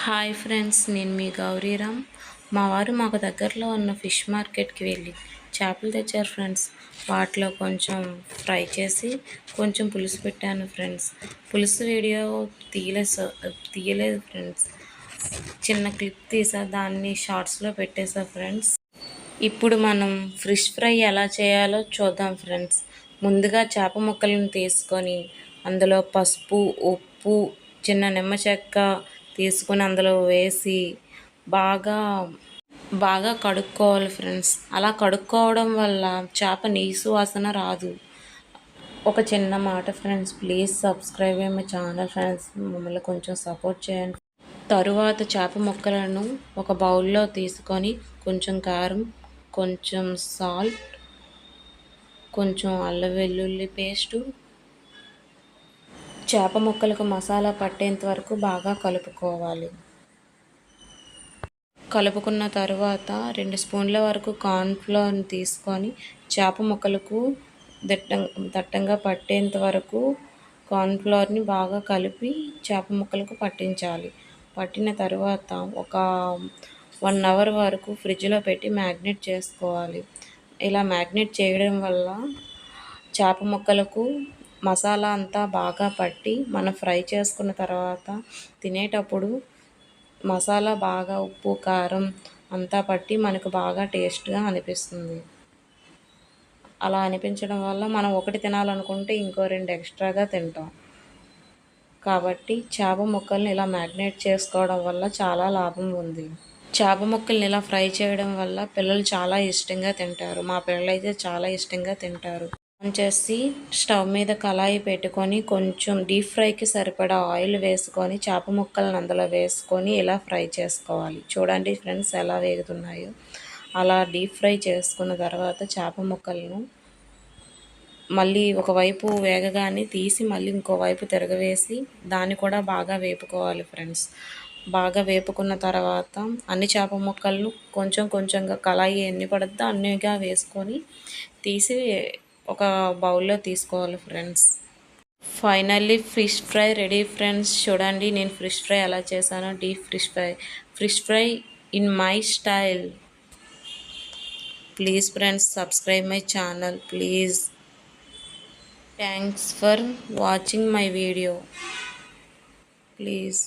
Hi friends, నేను మీ గౌరీరామ్. మా వారు మాకు దగ్గరలో ఉన్న ఫిష్ మార్కెట్కి వెళ్ళి చేపలు తెచ్చారు ఫ్రెండ్స్. వాటిలో కొంచెం ఫ్రై చేసి కొంచెం పులుసు పెట్టాను ఫ్రెండ్స్. పులుసు వీడియో తీయలేదు ఫ్రెండ్స్. చిన్న క్లిప్ తీసా, దాన్ని షార్ట్స్లో పెట్టేసా ఫ్రెండ్స్. ఇప్పుడు మనం ఫిష్ ఫ్రై ఎలా చేయాలో చూద్దాం ఫ్రెండ్స్. ముందుగా చేప ముక్కలను తీసుకొని అందులో పసుపు, ఉప్పు, చిన్న నిమ్మ చెక్క తీసుకొని అందులో వేసి బాగా కడుక్కోవాలి ఫ్రెండ్స్. అలా కడుక్కోవడం వల్ల చేప నీసు వాసన రాదు. ఒక చిన్న మాట friends, please subscribe my channel friends. మమ్మల్ని కొంచెం సపోర్ట్ చేయండి. తరువాత చేప ముక్కలను ఒక బౌల్లో తీసుకొని కొంచెం కారం, కొంచెం సాల్ట్, కొంచెం అల్లం వెల్లుల్లి పేస్టు, చేప ముక్కలకు మసాలా పట్టేంత వరకు బాగా కలుపుకోవాలి. కలుపుకున్న తర్వాత 2 స్పూన్ల వరకు కార్న్ఫ్లోర్ని తీసుకొని చేప ముక్కలకు దట్టంగా పట్టేంత వరకు కార్న్ఫ్లోర్ని బాగా కలిపి చేప ముక్కలకు పట్టించాలి. పట్టిన తర్వాత ఒక 1 అవర్ వరకు ఫ్రిడ్జ్లో పెట్టి మ్యాగ్నేట్ చేసుకోవాలి. ఇలా మ్యాగ్నేట్ చేయడం వల్ల చేప ముక్కలకు మసాలా అంతా బాగా పట్టి మనం ఫ్రై చేసుకున్న తర్వాత తినేటప్పుడు మసాలా బాగా ఉప్పు, కారం అంతా పట్టి మనకు బాగా టేస్ట్గా అనిపిస్తుంది. అలా అనిపించడం వల్ల మనం ఒకటి తినాలనుకుంటే ఇంకో 2 ఎక్స్ట్రాగా తింటాం. కాబట్టి చేప ముక్కల్ని ఇలా మ్యాగ్నేట్ చేసుకోవడం వల్ల చాలా లాభం ఉంది. చేప ముక్కల్ని ఇలా ఫ్రై చేయడం వల్ల పిల్లలు చాలా ఇష్టంగా తింటారు. మా పిల్లలు అయితే చాలా ఇష్టంగా తింటారు. ఆన్ చేసి స్టవ్ మీద కళాయి పెట్టుకొని కొంచెం డీప్ ఫ్రైకి సరిపడా ఆయిల్ వేసుకొని చేప ముక్కలను అందులో వేసుకొని ఇలా ఫ్రై చేసుకోవాలి. చూడండి ఫ్రెండ్స్ ఎలా వేగుతున్నాయో. అలా డీప్ ఫ్రై చేసుకున్న తర్వాత చేప ముక్కలను మళ్ళీ ఒకవైపు వేగగానే తీసి మళ్ళీ ఇంకోవైపు తిరగవేసి దాన్ని కూడా బాగా వేపుకోవాలి ఫ్రెండ్స్. బాగా వేపుకున్న తర్వాత అన్ని చేప ముక్కలను కొంచెం కొంచెంగా కళాయి ఎన్ని పడుతుందో అన్నిగా వేసుకొని తీసి ఒక బౌల్లో తీసుకోవాలి friends. Finally fish fry ready friends. చూడండి నేను ఫిష్ ఫ్రై ఎలా చేశానో. Deep fish fry in my style. Please friends subscribe my channel please. Thanks for watching my video please.